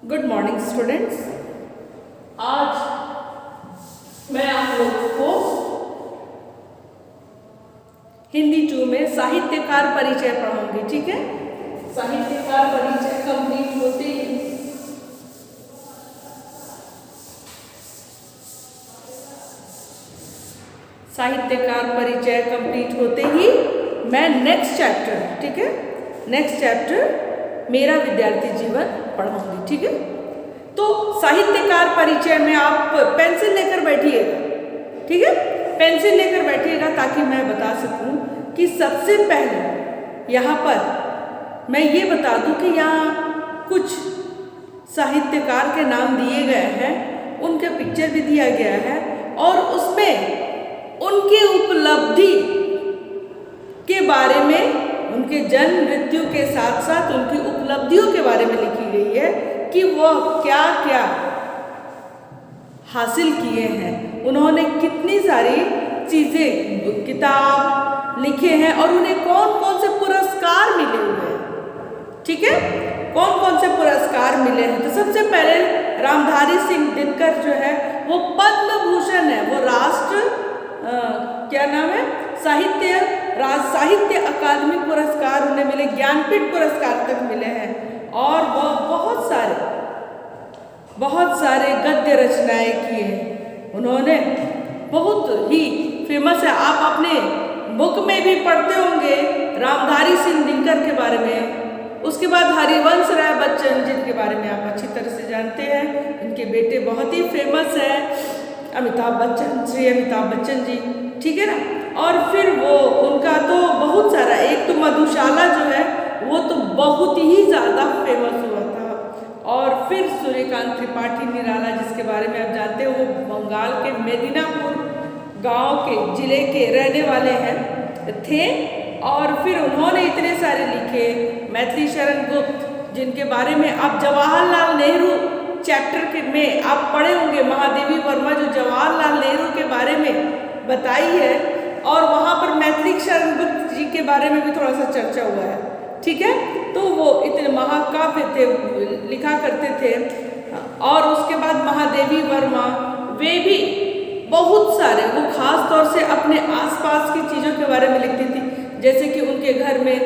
Good morning students. आज मैं आप लोगों को हिंदी 2 में साहित्यकार परिचय पढ़ाऊंगी। ठीक है, साहित्यकार परिचय कंप्लीट होते ही मैं नेक्स्ट चैप्टर, ठीक है, नेक्स्ट चैप्टर मेरा विद्यार्थी जीवन पढ़ाऊंगी। ठीक है, तो साहित्यकार परिचय में आप पेंसिल लेकर बैठिएगा। ठीक है, पेंसिल लेकर बैठिएगा ताकि मैं बता सकूं कि सबसे पहले यहाँ पर मैं ये बता दूं कि यहाँ कुछ साहित्यकार के नाम दिए गए हैं, उनके पिक्चर भी दिया गया है और उसमें उनकी उपलब्धि के बारे में, उनके जन्म मृत्यु के साथ साथ उनकी उपलब्धियों के बारे में लिखी गई है कि वह क्या क्या हासिल किए हैं, उन्होंने कितनी सारी चीज़ें, किताब लिखे हैं और उन्हें कौन कौन से पुरस्कार मिले हुए हैं। ठीक है, कौन कौन से पुरस्कार मिले हैं। तो सबसे पहले रामधारी सिंह दिनकर जो है वो पद्म भूषण है, वो राष्ट्र क्या नाम है, साहित्य अकादमी पुरस्कार उन्हें मिले, ज्ञानपीठ पुरस्कार तक मिले हैं और वह बहुत सारे गद्य रचनाएं किए हैं। उन्होंने बहुत ही फेमस है, आप अपने बुक में भी पढ़ते होंगे रामधारी सिंह दिनकर के बारे में। उसके बाद हरिवंश राय बच्चन, जिनके बारे में आप अच्छी तरह से जानते हैं, उनके बेटे बहुत ही फेमस है, अमिताभ बच्चन जी। ठीक है ना, और फिर वो उनका तो बहुत सारा, एक तो मधुशाला जो है वो तो बहुत ही ज़्यादा फेमस हुआ था, और फिर सूर्यकांत त्रिपाठी निराला, जिसके बारे में आप जानते हो, वो बंगाल के मेदिनीपुर गांव के जिले के रहने वाले थे और फिर उन्होंने इतने सारे लिखे। मैथिली शरण गुप्त, जिनके बारे में आप जवाहरलाल नेहरू चैप्टर में आप पढ़े होंगे, महादेवी वर्मा जो जवाहरलाल नेहरू के बारे में बताई है और वहाँ पर मैथिली शरण गुप्त जी के बारे में भी थोड़ा सा चर्चा हुआ है। ठीक है, तो वो इतने महाकाव्य थे, लिखा करते थे। और उसके बाद महादेवी वर्मा, वे भी बहुत सारे, वो खास तौर से अपने आसपास की चीज़ों के बारे में लिखती थी, जैसे कि उनके घर में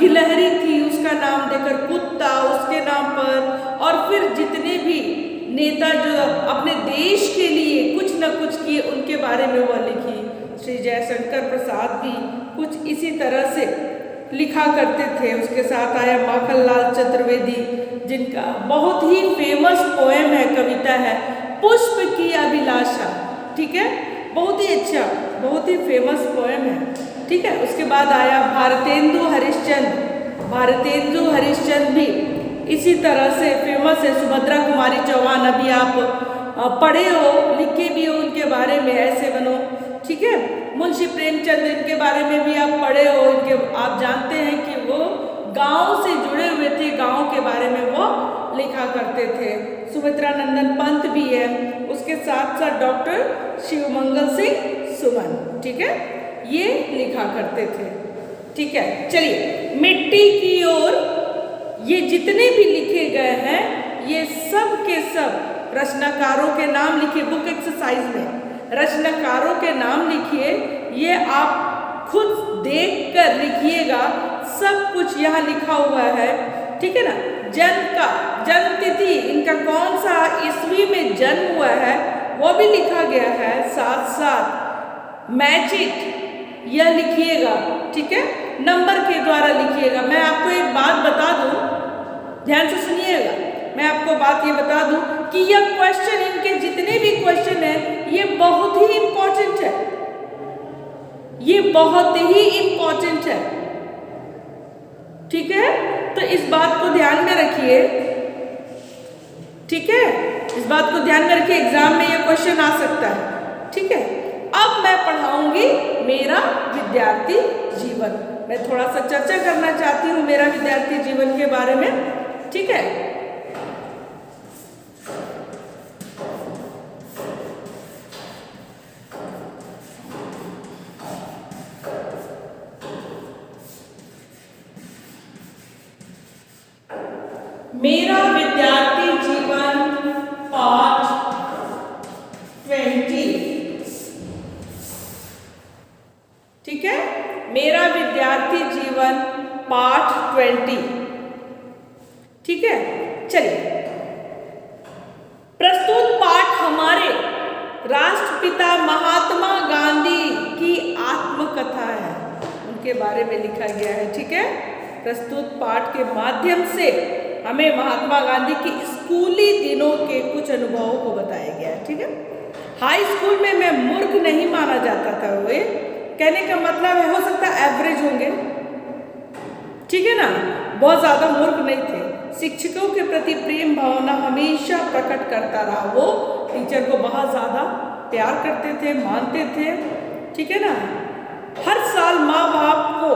गिलहरी थी, उसका नाम देकर कुत्ता उसके नाम पर, और फिर जितने भी नेता जो अपने देश के लिए कुछ न कुछ किए, उनके बारे में वह लिखी। श्री जयशंकर प्रसाद भी कुछ इसी तरह से लिखा करते थे। उसके साथ आया माखनलाल चतुर्वेदी, जिनका बहुत ही फेमस पोएम है, कविता है, पुष्प की अभिलाषा। ठीक है, बहुत ही अच्छा, बहुत ही फेमस पोएम है। ठीक है, उसके बाद आया भारतेंदु हरिश्चंद्र भी इसी तरह से फेमस है। सुभद्रा कुमारी चौहान, अभी आप पढ़े हो, लिखे भी हो उनके बारे में, ऐसे बनो। ठीक है, मुंशी प्रेमचंद, इनके बारे में भी आप पढ़े हो, इनके आप जानते हैं कि वो गांव से जुड़े हुए थे, गांव के बारे में वो लिखा करते थे। सुमित्रा नंदन पंत भी है, उसके साथ साथ डॉक्टर शिवमंगल सिंह सुमन, ठीक है, ये लिखा करते थे। ठीक है, चलिए मिट्टी की ओर, ये जितने भी लिखे गए हैं ये सब के सब रचनाकारों के नाम लिखिए, बुक एक्सरसाइज में रचनाकारों के नाम लिखिए, ये आप खुद देख कर लिखिएगा, सब कुछ यहाँ लिखा हुआ है। ठीक है ना, जन्म तिथि, इनका कौन सा ईस्वी में जन्म हुआ है वो भी लिखा गया है, साथ साथ मैच इट यह लिखिएगा। ठीक है, नंबर के द्वारा लिखिएगा। मैं आपको एक बात बता दूं, ध्यान से सुनिएगा, मैं आपको बात ये बता दूं कि यह क्वेश्चन, इनके जितने भी क्वेश्चन हैं ये बहुत ही इंपॉर्टेंट है, ये बहुत ही इंपॉर्टेंट है। ठीक है, तो इस बात को ध्यान में रखिए। ठीक है, इस बात को ध्यान में रखिए, एग्जाम में यह क्वेश्चन आ सकता है। ठीक है, अब मैं पढ़ाऊंगी मेरा विद्यार्थी जीवन। मैं थोड़ा सा चर्चा करना चाहती हूँ मेरा विद्यार्थी जीवन के बारे में। ठीक है, मेरा विद्यार्थी जीवन पाठ 20। ठीक है, मेरा विद्यार्थी जीवन पाठ 20। ठीक है, चलिए। प्रस्तुत पाठ हमारे राष्ट्रपिता महात्मा गांधी की आत्मकथा है, उनके बारे में लिखा गया है। ठीक है, प्रस्तुत पाठ के माध्यम से हमें महात्मा गांधी की स्कूली दिनों के कुछ अनुभवों को बताया गया है। ठीक है, हाई स्कूल में मैं मूर्ख नहीं माना जाता था। वे कहने का मतलब है, हो सकता है एवरेज होंगे, ठीक है ना, बहुत ज़्यादा मूर्ख नहीं थे। शिक्षकों के प्रति प्रेम भावना हमेशा प्रकट करता रहा। वो टीचर को बहुत ज़्यादा प्यार करते थे, मानते थे। ठीक है ना, हर साल माँ बाप को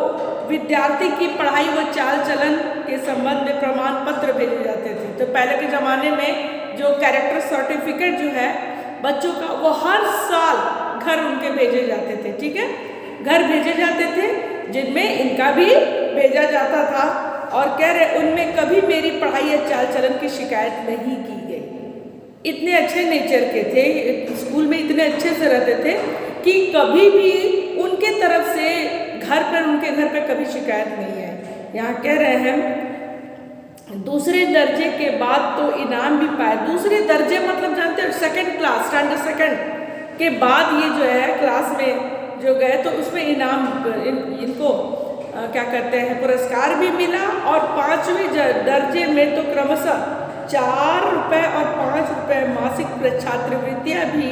विद्यार्थी की पढ़ाई व चाल चलन के संबंध में प्रमाण पत्र भेजे जाते थे। तो पहले के ज़माने में जो कैरेक्टर सर्टिफिकेट जो है बच्चों का, वो हर साल घर उनके भेजे जाते थे। ठीक है, घर भेजे जाते थे, जिनमें इनका भी भेजा जाता था। और कह रहे उनमें कभी मेरी पढ़ाई या चाल चलन की शिकायत नहीं की गई। इतने अच्छे नेचर के थे, स्कूल में इतने अच्छे से रहते थे कि कभी भी उनके तरफ से उनके घर पे कभी शिकायत नहीं है। यहाँ कह रहे हैं दूसरे दर्जे के बाद तो इनाम भी पाए। दूसरे दर्जे मतलब जानते हो, सेकंड क्लास, स्टैंडर्ड सेकंड के बाद ये जो है क्लास में जो गए तो उसमें इनाम इनको क्या कहते हैं, पुरस्कार भी मिला। और 5वें दर्जे में तो क्रमशः 4 रुपये और 5 रुपये मासिक छात्रवृत्तियाँ भी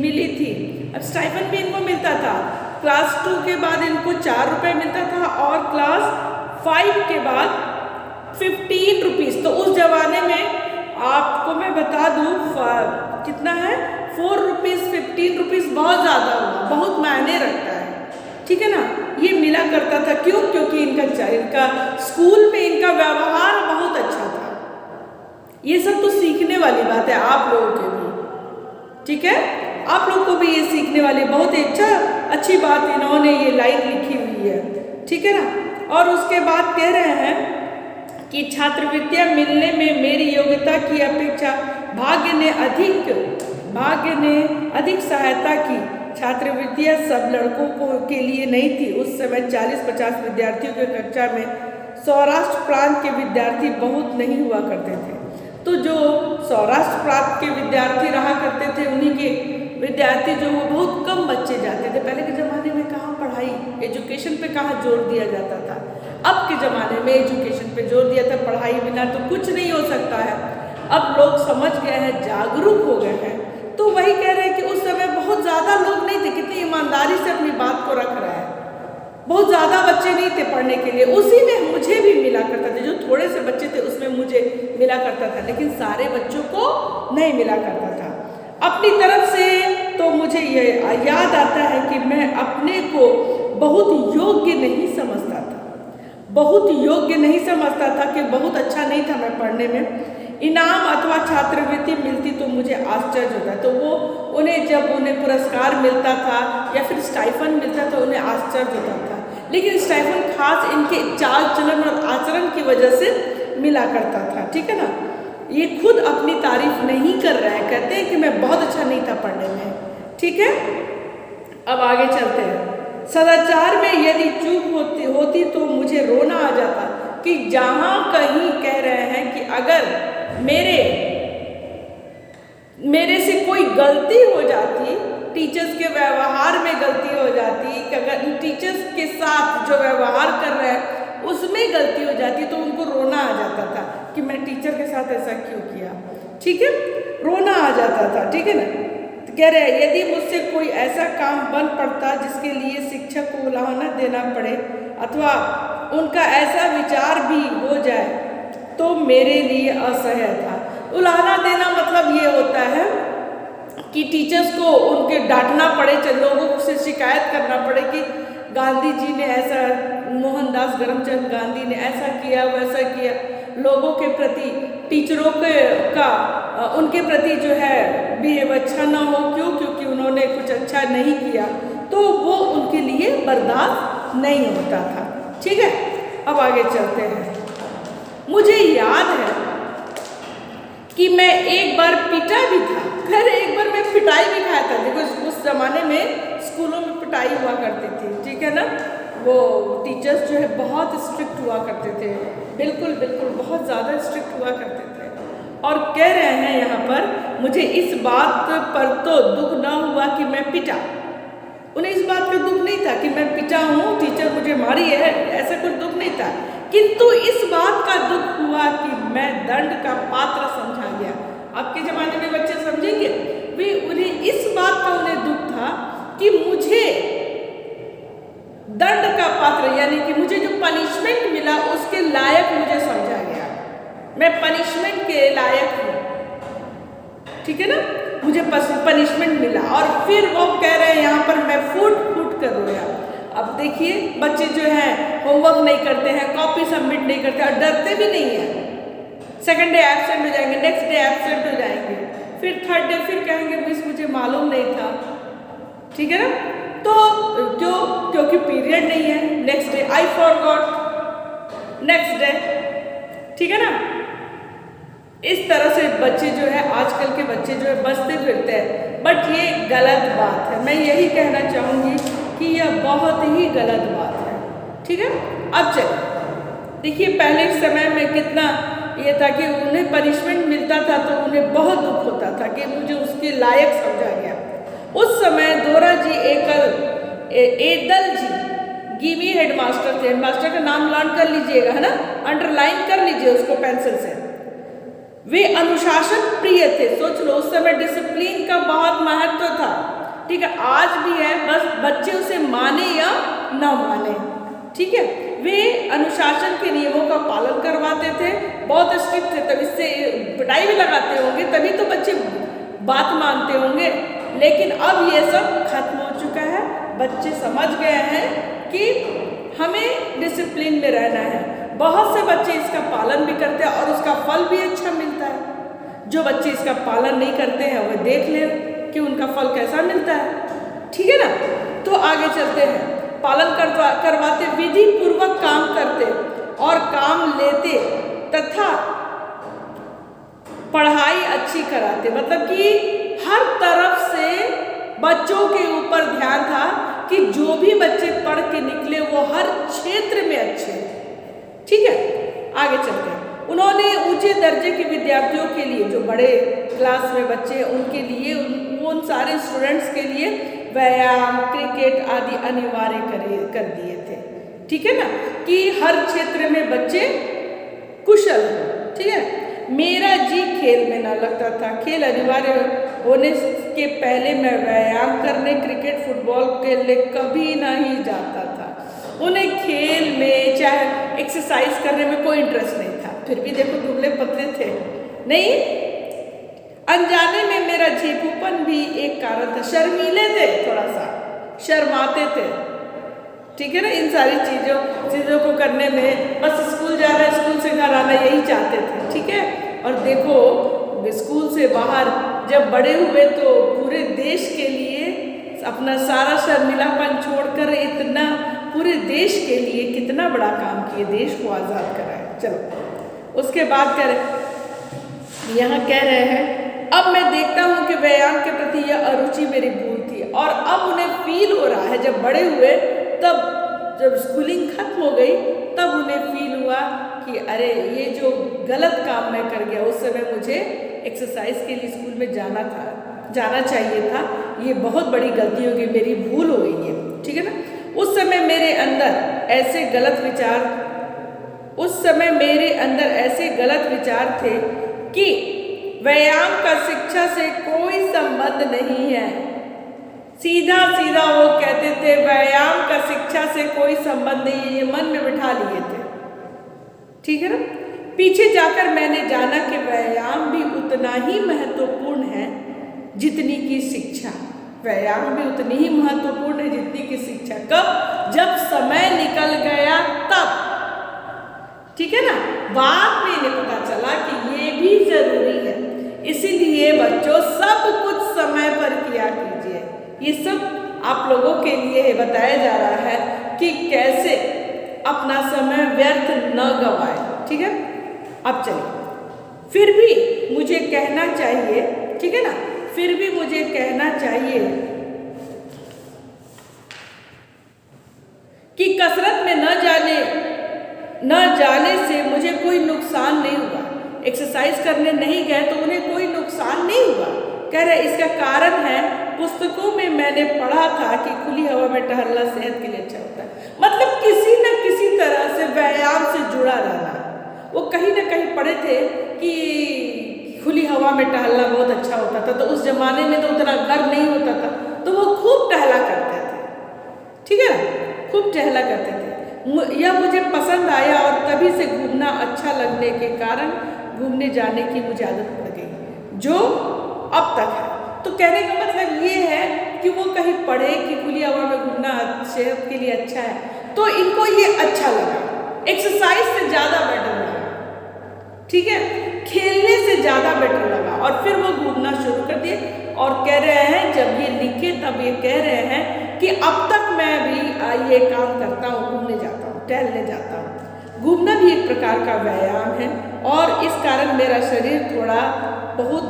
मिली थी। अब स्टाइपेंड भी इनको मिलता था। क्लास 2 के बाद इनको 4 रुपये मिलता था और क्लास 5 के बाद 15 रुपीज़। तो उस जमाने में आपको मैं बता दूँ कितना है, 4 रुपीज़ 15 रुपीज़ बहुत ज़्यादा हुआ, बहुत मायने रखता है। ठीक है ना, ये मिला करता था। क्यों? क्योंकि इनका स्कूल में इनका व्यवहार बहुत अच्छा था। ये सब तो सीखने वाली बात है आप लोगों के भी। ठीक है, आप लोग को भी ये सीखने वाली बहुत ही अच्छी बात इन्होंने ये लाइन लिखी हुई है। ठीक है ना, और उसके बाद कह रहे हैं कि छात्रवृत्तियाँ मिलने में मेरी योग्यता की अपेक्षा भाग्य ने अधिक सहायता की। छात्रवृत्तियाँ सब लड़कों के लिए नहीं थी। उस समय 40-50 विद्यार्थियों की कक्षा में सौराष्ट्र प्रांत के विद्यार्थी बहुत नहीं हुआ करते थे। तो जो सौराष्ट्र प्रांत के विद्यार्थी रहा करते थे, उन्हीं के विद्यार्थी जो वो बहुत कम बच्चे जाते थे। पहले के ज़माने में कहाँ पढ़ाई, एजुकेशन पे कहाँ जोर दिया जाता था। अब के ज़माने में एजुकेशन पे जोर दिया था। पढ़ाई बिना तो कुछ नहीं हो सकता है। अब लोग समझ गए हैं, जागरूक हो गए हैं। तो वही कह रहे हैं कि उस समय बहुत ज़्यादा लोग नहीं थे, कितनी ईमानदारी से अपनी बात को रख रहा है। बहुत ज़्यादा बच्चे नहीं थे पढ़ने के लिए। उसी में मुझे भी मिला करता था, जो थोड़े से बच्चे थे उसमें मुझे मिला करता था, लेकिन सारे बच्चों को नहीं मिला करता था। अपनी तरफ से तो मुझे ये याद आता है कि मैं अपने को बहुत योग्य नहीं समझता था। बहुत योग्य नहीं समझता था कि बहुत अच्छा नहीं था मैं पढ़ने में। इनाम अथवा छात्रवृत्ति मिलती तो मुझे आश्चर्य होता। तो वो जब उन्हें पुरस्कार मिलता था या फिर स्टाइफन मिलता था, उन्हें आश्चर्य होता था। लेकिन स्टाइफन खास इनके चाल चलन और आचरण की वजह से मिला करता था। ठीक है ना, ये खुद अपनी तारीफ नहीं कर रहा है, कहते हैं कि मैं बहुत अच्छा नहीं था पढ़ने में। ठीक है, अब आगे चलते हैं। सदाचार में यदि चूक होती तो मुझे रोना आ जाता कि जहाँ कहीं कह रहे हैं कि अगर मेरे से कोई गलती हो जाती, टीचर्स के व्यवहार में गलती हो जाती, कि अगर टीचर्स के साथ जो व्यवहार कर रहे हैं उसमें गलती हो जाती तो उनको रोना आ जाता था कि मैं टीचर के साथ ऐसा क्यों किया। ठीक है, रोना आ जाता था। ठीक है ना, तो कह रहे हैं यदि मुझसे कोई ऐसा काम बन पड़ता जिसके लिए शिक्षक को उलाहना देना पड़े अथवा उनका ऐसा विचार भी हो जाए तो मेरे लिए असह्य था। उलाहना देना मतलब ये होता है कि टीचर्स को उनके डांटना पड़े, लोगों से शिकायत करना पड़े कि गांधी जी ने ऐसा, मोहनदास करमचंद गांधी ने ऐसा किया, वैसा किया। लोगों के प्रति, टीचरों का उनके प्रति जो है बिहेव अच्छा ना हो। क्यों? क्योंकि उन्होंने कुछ अच्छा नहीं किया, तो वो उनके लिए बर्दाश्त नहीं होता था। ठीक है, अब आगे चलते हैं। मुझे याद कि मैं एक बार पिटा भी था। खैर एक बार मैं पिटाई भी खाया था। देखो उस ज़माने में स्कूलों में पिटाई हुआ करती थी, ठीक है ना। वो टीचर्स जो है बहुत स्ट्रिक्ट हुआ करते थे, बिल्कुल बिल्कुल बहुत ज़्यादा स्ट्रिक्ट हुआ करते थे। और कह रहे हैं यहाँ पर, मुझे इस बात पर तो दुख न हुआ कि मैं पिटा। उन्हें इस बात का दुख नहीं था कि मैं पिटा हूँ, टीचर मुझे मारी है, ऐसा कुछ दुख नहीं था। किंतु इस बात का दुख हुआ कि मैं दंड का पात्र समझा गया। आपके ज़माने में बच्चे समझेंगे वे, उन्हें इस बात का उन्हें दुख था कि मुझे दंड का पात्र, यानी कि मुझे जो पनिशमेंट मिला उसके लायक मुझे समझा गया। मैं पनिशमेंट के लायक हूँ, ठीक है ना, मुझे पनिशमेंट मिला। और फिर वो कह रहे हैं यहाँ पर, मैं फूट फूट कर रोया। अब देखिए बच्चे जो हैं होमवर्क नहीं करते हैं, कॉपी सबमिट नहीं करते और डरते भी नहीं हैं। सेकंड डे एब्सेंट हो जाएंगे, नेक्स्ट डे एब्सेंट हो जाएंगे, फिर थर्ड डे फिर कहेंगे मिस मुझे मालूम नहीं था, ठीक है ना। तो क्योंकि पीरियड नहीं है, next day I forgot, next day, ठीक है ना। इस तरह से बच्चे जो है, आजकल के बच्चे जो है बचते फिरते हैं, बट ये गलत बात है। मैं यही कहना चाहूँगी कि यह बहुत ही गलत बात है, ठीक है। अब चलिए देखिए, पहले समय में कितना ये था कि उन्हें पनिशमेंट मिलता था तो उन्हें बहुत दुख होता था कि मुझे उसके लायक समझा गया। उस समय दोरा जी एदल जी गिमी हेडमास्टर थे। हेडमास्टर का नाम लर्न कर लीजिएगा, है ना, अंडरलाइन कर लीजिए उसको पेंसिल से। वे अनुशासन प्रिय थे। सोच लो उस समय डिसिप्लिन का बहुत महत्व था, ठीक है, आज भी है, बस बच्चे उसे माने या ना माने, ठीक है। वे अनुशासन के नियमों का पालन करवाते थे, बहुत स्ट्रिक्ट थे, तब इससे पिटाई भी लगाते होंगे, तभी तो बच्चे बात मानते होंगे। लेकिन अब ये सब खत्म हो चुका है, बच्चे समझ गए हैं कि हमें डिसिप्लिन में रहना है। बहुत से बच्चे इसका पालन भी करते हैं और उसका फल भी अच्छा मिलता है। जो बच्चे इसका पालन नहीं करते हैं वह देख ले कि उनका फल कैसा मिलता है, ठीक है ना। तो आगे चलते हैं। पालन करवाते, विधि पूर्वक काम करते और काम लेते तथा पढ़ाई अच्छी कराते। मतलब कि हर तरफ से बच्चों के ऊपर ध्यान था कि जो भी बच्चे पढ़ के निकले वो हर क्षेत्र में अच्छे, ठीक है। आगे चलते हैं। उन्होंने ऊंचे दर्जे के विद्यार्थियों के लिए, जो बड़े क्लास में बच्चे हैं उनके लिए, उन सारे स्टूडेंट्स के लिए व्यायाम, क्रिकेट आदि अनिवार्य कर दिए थे, ठीक है ना, कि हर क्षेत्र में बच्चे कुशल हो, ठीक है। मेरा जी खेल में ना लगता था। खेल अनिवार्य होने के पहले मैं व्यायाम करने, क्रिकेट फुटबॉल के लिए कभी नहीं जाता था। उन्हें खेल में चाहे एक्सरसाइज करने में कोई इंटरेस्ट नहीं था। फिर भी देखो दुबले पतले थे, नहीं। अनजाने में मेरा झेपूपन भी एक कारण था। शर्मीले थे, थोड़ा सा शर्माते थे, ठीक है ना, इन सारी चीज़ों को करने में। बस स्कूल जाना, स्कूल से घर आना, यही चाहते थे, ठीक है। और देखो स्कूल से बाहर जब बड़े हुए तो पूरे देश के लिए अपना सारा शर्मिलापन छोड़कर इतना पूरे देश के लिए कितना बड़ा काम किए, देश को आज़ाद कराए। चलो उसके बाद यहाँ कह रहे हैं, अब मैं देखता हूँ कि व्यायाम के प्रति यह अरुचि मेरी भूल थी और अब उन्हें फील हो रहा है। जब बड़े हुए, तब जब स्कूलिंग खत्म हो गई, तब उन्हें फील हुआ कि अरे ये जो गलत काम मैं कर गया, उस समय मुझे एक्सरसाइज के लिए स्कूल में जाना चाहिए था, ये बहुत बड़ी गलती हो गई, मेरी भूल हो गई है, ठीक है ना। उस समय मेरे अंदर ऐसे गलत विचार थे कि व्यायाम का शिक्षा से कोई संबंध नहीं है। सीधा सीधा वो कहते थे व्यायाम का शिक्षा से कोई संबंध नहीं है, ये मन में बिठा लिए थे, ठीक है ना। पीछे जाकर मैंने जाना कि व्यायाम भी उतना ही महत्वपूर्ण है जितनी की शिक्षा। व्यायाम भी उतनी ही महत्वपूर्ण है जितनी की शिक्षा। कब? जब समय निकल गया तब, ठीक है ना। बाद में इन्हें पता चला कि ये भी जरूरी है। इसीलिए बच्चों सब कुछ समय पर किया कीजिए। ये सब आप लोगों के लिए बताया जा रहा है कि कैसे अपना समय व्यर्थ न गवाए, ठीक है। अब चलिए फिर भी मुझे कहना चाहिए, ठीक है ना, फिर भी मुझे कहना चाहिए कि कसरत में न जाने से मुझे कोई नुकसान नहीं हुआ। एक्सरसाइज करने नहीं गए तो उन्हें कोई नुकसान नहीं हुआ। कह रहे इसका कारण है, पुस्तकों में मैंने पढ़ा था कि खुली हवा में टहलना सेहत के लिए अच्छा होता है। मतलब किसी न किसी तरह से व्यायाम से जुड़ा रहना। वो कहीं ना कहीं पढ़े थे कि खुली हवा में टहलना बहुत अच्छा होता था, तो उस जमाने में तो उतना घर नहीं होता था, तो वो खूब टहला करते थे, ठीक है ना, खूब टहला करते थे। यह मुझे पसंद आया और तभी से घूमना अच्छा लगने के कारण घूमने जाने की मुझे आदत पड़ गई, जो अब तक है। तो कहने का मतलब ये है कि वो कहीं पढ़े कि खुली हवा में घूमना सेहत के लिए अच्छा है, तो इनको ये अच्छा लगा, एक्सरसाइज से ज़्यादा बेटर लगा, ठीक है, खेलने से ज़्यादा बेटर लगा, और फिर वो घूमना शुरू कर दिए। और कह रहे हैं, जब ये लिखे तब ये कह रहे हैं कि अब तक मैं भी ये काम करता हूँ, घूमने जाता हूँ, टहलने जाता हूँ। घूमना भी एक प्रकार का व्यायाम है और इस कारण मेरा शरीर थोड़ा बहुत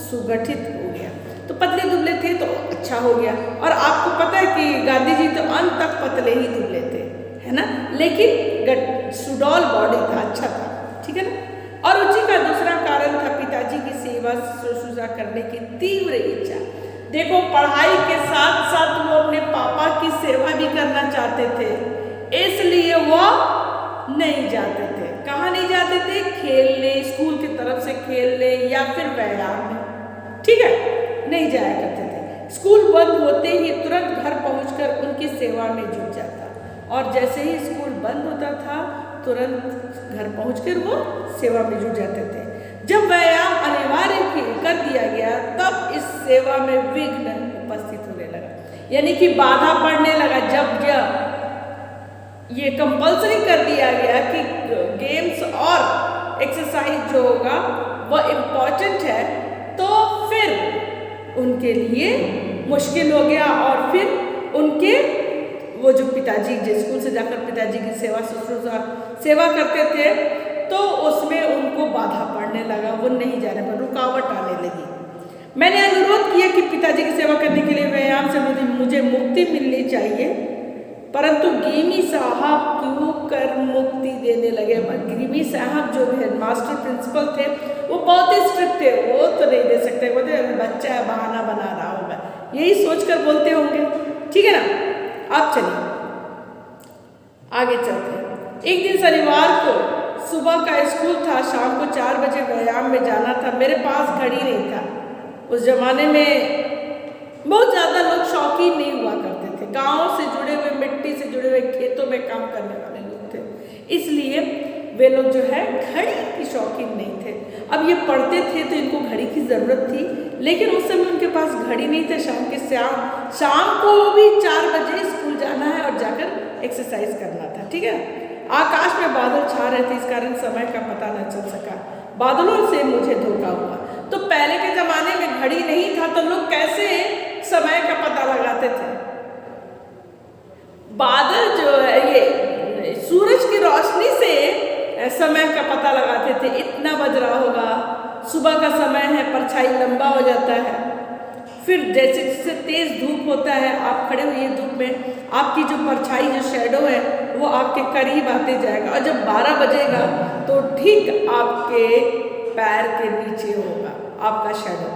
सुगठित हो गया। तो पतले दुबले थे तो अच्छा हो गया। और आपको पता है कि गांधी जी तो अंत तक पतले ही दुबले थे, है ना, लेकिन सुडौल बॉडी था, अच्छा था, ठीक है ना। और रुचि का दूसरा कारण था पिताजी की सेवा शुश्रूषा करने की तीव्र इच्छा। देखो, पढ़ाई के साथ साथ वो अपने पापा की सेवा भी करना चाहते थे, इसलिए वो नहीं जाते थे। कहाँ नहीं जाते थे? खेलने, स्कूल की तरफ से खेलने या फिर व्यायाम में, ठीक है, नहीं जाया करते थे। स्कूल बंद होते ही तुरंत घर पहुंचकर उनकी सेवा में जुट जाता, और जैसे ही स्कूल बंद होता था तुरंत घर पहुंचकर वो सेवा में जुट जाते थे। जब व्यायाम अनिवार्य कर दिया गया तब इस सेवा में विघ्न उपस्थित होने लगा, यानी कि बाधा पड़ने लगा। जब ये कंपल्सरी कर दिया गया कि गेम्स और एक्सरसाइज जो होगा वह इम्पॉर्टेंट है, तो फिर उनके लिए मुश्किल हो गया। और फिर उनके वो जो पिताजी जिस स्कूल से जाकर पिताजी की सेवा करते थे, तो उसमें उनको बाधा पड़ने लगा, वो नहीं जाने पर रुकावट आने लगी। मैंने अनुरोध किया कि पिताजी की सेवा करने के लिए व्यायाम से मुझे मुक्ति मिलनी चाहिए, परंतु गिमी साहब क्यों कर मुक्ति देने लगे। गिमी साहब जो हेडमास्टर प्रिंसिपल थे वो बहुत ही स्ट्रिक्ट थे, वो तो नहीं दे सकते, बोलते बच्चा है, बहाना बना रहा होगा, यही सोचकर बोलते होंगे, ठीक है ना। अब चलिए आगे चलते हैं। एक दिन शनिवार को सुबह का स्कूल था, शाम को 4 बजे व्यायाम में जाना था। मेरे पास घड़ी नहीं था। उस जमाने में बहुत ज़्यादा लोग शौकीन नहीं हुआ करते थे, गाँव से जुड़े हुए, मिट्टी से जुड़े हुए, खेतों में काम करने वाले लोग थे, इसलिए वे लोग जो है घड़ी की शौकीन नहीं थे। अब ये पढ़ते थे तो इनको घड़ी की ज़रूरत थी, लेकिन उस समय उनके पास घड़ी नहीं थे। शाम को भी 4 बजे स्कूल जाना है और जाकर एक्सरसाइज करना था, ठीक है। आकाश में बादल छा रहे थे, इस कारण समय का पता न चल सका। बादलों से मुझे धोखा हुआ। तो पहले के ज़माने में घड़ी नहीं था तो लोग कैसे समय का पता लगाते थे? बादल जो है ये सूरज की रोशनी से समय का पता लगाते थे। इतना बज रहा होगा, सुबह का समय है, परछाई लंबा हो जाता है, फिर जैसे जैसे तेज धूप होता है, आप खड़े हुए धूप में, आपकी जो परछाई जो शैडो है वो आपके करीब आते जाएगा, और जब 12 बजेगा तो ठीक आपके पैर के नीचे होगा आपका शैडो।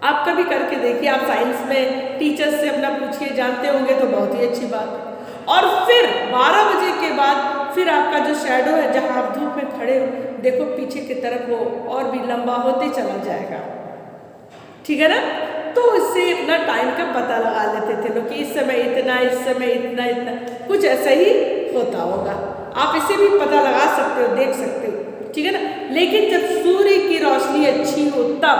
आप कभी करके देखिए, आप साइंस में टीचर्स से अपना पूछिए, जानते होंगे तो बहुत ही अच्छी बात है। और फिर 12 बजे के बाद फिर आपका जो शैडो है, जहाँ आप धूप में खड़े हो, देखो पीछे की तरफ वो और भी लंबा होते चला जाएगा, ठीक है ना। तो इससे अपना टाइम का पता लगा लेते थे लोग कि इस समय इतना, इस समय इतना, इतना, कुछ ऐसा ही होता होगा। आप इसे भी पता लगा सकते हो, देख सकते हो, ठीक है ना। लेकिन जब सूर्य की रोशनी अच्छी हो तब,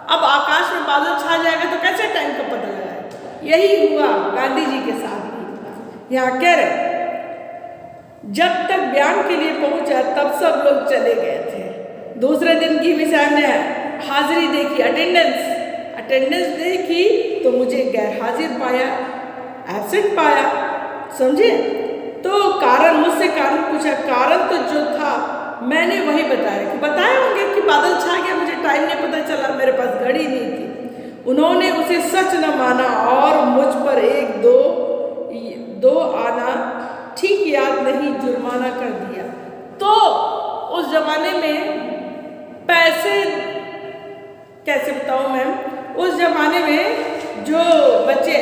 अब आकाश में बादल छा जाएगा तो कैसे टाइम का पता लगाएगा? यही हुआ गांधी जी के साथ भी। यहाँ कह रहे जब तक बयान के लिए पहुंचा तब सब लोग चले गए थे। दूसरे दिन की भी साहब ने हाजिरी देखी, अटेंडेंस देखी तो मुझे गैर हाजिर पाया, एब्सेंट पाया, समझे। तो कारण, मुझसे कारण पूछा, कारण तो जो था मैंने वही बताया कि बताए होंगे कि बादल छा गया, मुझे टाइम नहीं पता चला, मेरे पास घड़ी नहीं थी। उन्होंने उसे सच न माना और मुझ पर एक दो आना ठीक याद नहीं जुर्माना कर दिया। तो उस जमाने में पैसे कैसे बताऊं मैम, उस जमाने में जो बच्चे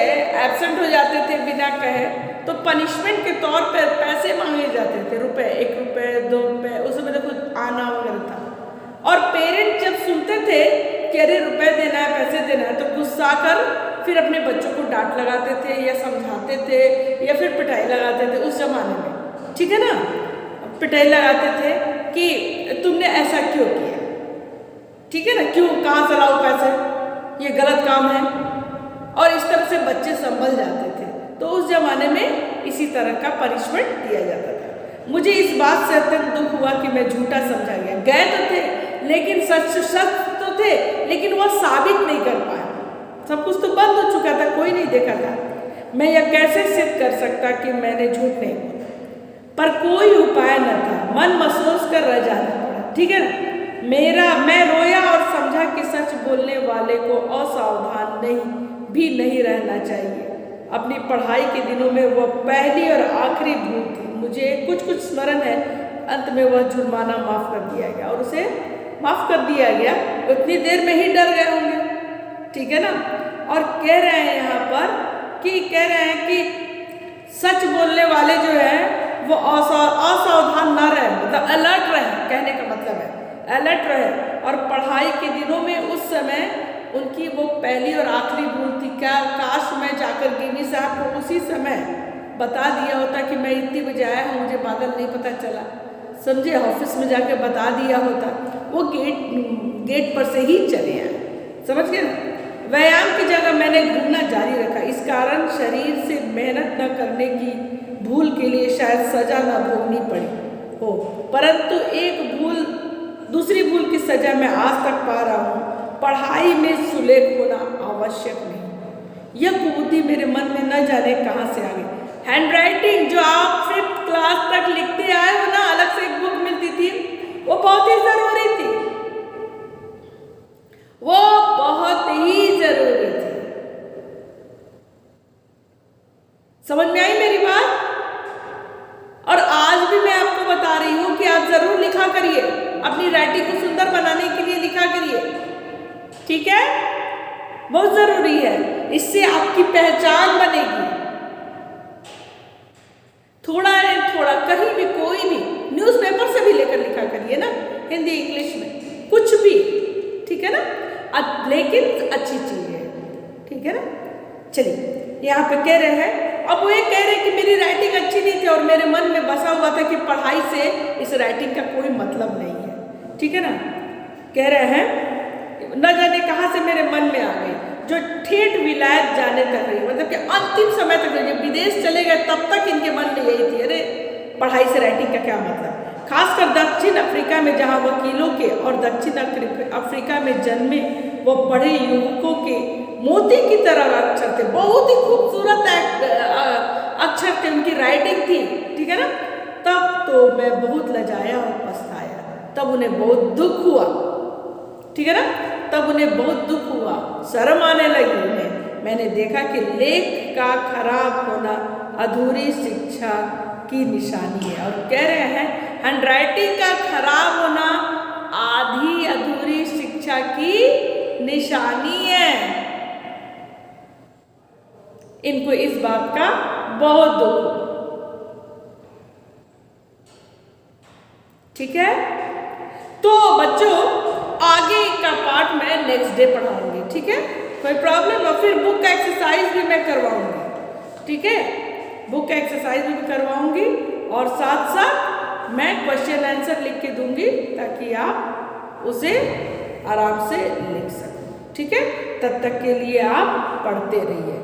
एब्सेंट हो जाते थे बिना कहे तो पनिशमेंट के तौर पर पैसे मांगे जाते थे, रुपए, 1 रुपए 2 रुपए, उस समय तो कुछ आना वगैरह था। और पेरेंट्स जब सुनते थे कि अरे रुपए देना है, पैसे देना है, तो गुस्सा कर फिर अपने बच्चों को डांट लगाते थे या समझाते थे या फिर पिटाई लगाते थे उस जमाने में, ठीक है ना। पिटाई लगाते थे कि तुमने ऐसा क्यों किया, ठीक है ना, क्यों, कहाँ से लाओ पैसे, ये गलत काम है। और इस तरह से बच्चे संभल जाते थे। तो उस जमाने में इसी तरह का पनिशमेंट दिया जाता था। मुझे इस बात से अत्यंत दुख हुआ कि मैं झूठा समझा गया। गए तो थे लेकिन सच तो थे, लेकिन वह साबित नहीं कर पाया। सब कुछ तो बंद हो चुका था, कोई नहीं देखा था। मैं यह कैसे सिद्ध कर सकता कि मैंने झूठ नहीं बोला, पर कोई उपाय न था। मन महसूस कर रह जाना पड़ा, ठीक है ना। मैं रोया और समझा कि सच बोलने वाले को असावधान नहीं रहना चाहिए। अपनी पढ़ाई के दिनों में वह पहली और आखिरी भूल थी। मुझे कुछ स्मरण है। अंत में वह जुर्माना माफ कर दिया गया और उसे माफ कर दिया गया। उतनी देर में ही डर गए होंगे, ठीक है ना। और कह रहे हैं यहाँ पर कि सच बोलने वाले जो है वो असावधान न रहे, मतलब अलर्ट रहे, कहने का मतलब है अलर्ट रहे। और पढ़ाई के दिनों में उस समय उनकी वो पहली और आखिरी भूल थी। क्या काश मैं जाकर गिनी साहब को उसी समय बता दिया होता कि मैं इतनी बजे आया हूँ, मुझे बादल नहीं पता चला, समझे, ऑफिस में जाके बता दिया होता। वो गेट पर से ही चले आए, समझ गए ना। व्यायाम की जगह मैंने घूमना जारी रखा। इस कारण शरीर से मेहनत न करने की भूल के लिए शायद सजा न भोगनी पड़ी हो, परंतु दूसरी भूल की सजा मैं आज तक पा रहा हूँ। पढ़ाई में सुलेख होना आवश्यक नहीं। यह कुबुद्धि मेरे मन में न जाने कहाँ से आ गई। हैंडराइटिंग जो आप 5th क्लास तक लिखते आए हो ना, अलग से एक बुक मिलती थी, वो बहुत ही जरूरी थी, वो बहुत ही जरूरी थी। समझ में आई मेरी बात। और आज भी मैं आपको बता रही हूं कि आप जरूर लिखा करिए, अपनी राइटिंग को सुंदर बनाने के लिए लिखा करिए, ठीक है, बहुत जरूरी है। इससे आपकी पहचान बनेगी। थोड़ा कहीं भी, कोई भी न्यूज़पेपर से भी लेकर लिखा करिए ना, हिंदी इंग्लिश में कुछ भी, ठीक है ना, लेकिन अच्छी चीज है, ठीक है ना। चलिए यहाँ पे कह रहे हैं, अब वो ये कह रहे हैं कि मेरी राइटिंग अच्छी नहीं थी और मेरे मन में बसा हुआ था कि पढ़ाई से इस राइटिंग का कोई मतलब नहीं है, ठीक है ना। कह रहे हैं न जाने कहाँ से मेरे मन में आ गई, जो ठेठ विलायत जाने तक रही, मतलब कि अंतिम समय तक रही। जब विदेश चले गए तब तक इनके मन में यही थी, अरे पढ़ाई से राइटिंग का क्या मतलब। खासकर दक्षिण अफ्रीका में, जहाँ वकीलों के और दक्षिण अफ्रीका में जन्मे वो पढ़े युवकों के मोती की तरह अक्षर थे, बहुत ही खूबसूरत अक्षर थे, उनकी राइटिंग थी, ठीक है ना। तब तो मैं बहुत लजाया और पछताया, तब उन्हें बहुत दुख हुआ, ठीक है ना, तब उन्हें बहुत दुख हुआ, शर्म आने लगी उन्हें। मैंने देखा कि लेख का खराब होना अधूरी शिक्षा की निशानी है। और कह रहे हैं हैंडराइटिंग का खराब होना आधी अधूरी शिक्षा की निशानी है। इनको इस बात का बहुत दुख, ठीक है। तो बच्चों आगे का पार्ट मैं नेक्स्ट डे पढ़ाऊंगी, ठीक है, कोई प्रॉब्लम। और फिर बुक का एक्सरसाइज भी मैं करवाऊंगी, ठीक है, बुक का एक्सरसाइज भी करवाऊंगी और साथ साथ मैं क्वेश्चन आंसर लिख के दूंगी ताकि आप उसे आराम से लिख सकें, ठीक है। तब तक के लिए आप पढ़ते रहिए।